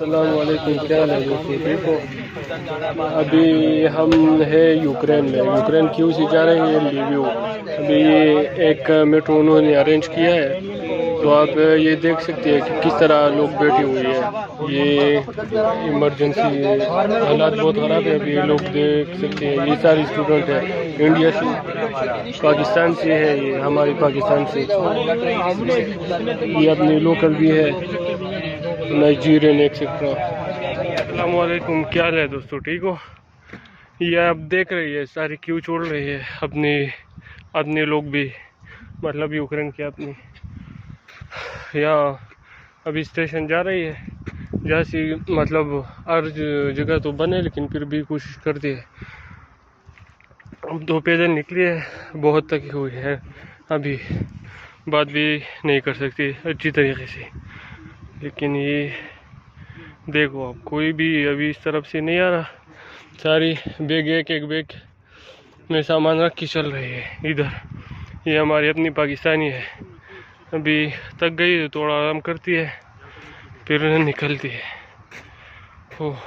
अस्सलाम वालेकुम, क्या हाल है दोस्तों, ठीक हो। अभी हम है यूक्रेन में। यूक्रेन क्यों से जा रहे हैं लिव्यू। अभी ये एक मेट्रो उन्होंने अरेंज किया है, तो आप ये देख सकते हैं कि किस तरह लोग बैठे हुए हैं। ये इमरजेंसी हालात बहुत ख़राब है। अभी ये लोग देख सकते हैं, ये सारे स्टूडेंट हैं इंडिया से, पाकिस्तान से है, ये हमारे पाकिस्तान से, ये अपने लोकल भी है, नाइजीरियन एक्सेट्रा। अस्सलाम वालेकुम, क्या हाल है दोस्तों, ठीक हो। ये आप देख रही है सारी क्यों छोड़ रही है अपने अपने लोग भी, मतलब यूक्रेन के अपनी। यहाँ अभी स्टेशन जा रही है, जहाँ से मतलब हर जगह तो बने, लेकिन फिर भी कोशिश करती है। अब दो पैदल निकली है, बहुत थकी हुई है, अभी बात भी नहीं कर सकती अच्छी तरीके से। लेकिन ये देखो, आप कोई भी अभी इस तरफ से नहीं आ रहा, सारी बैग एक एक बैग में सामान रख के चल रही है इधर। ये हमारी अपनी पाकिस्तानी है, अभी थक गई तो थोड़ा आराम करती है, फिर निकलती है। ओह।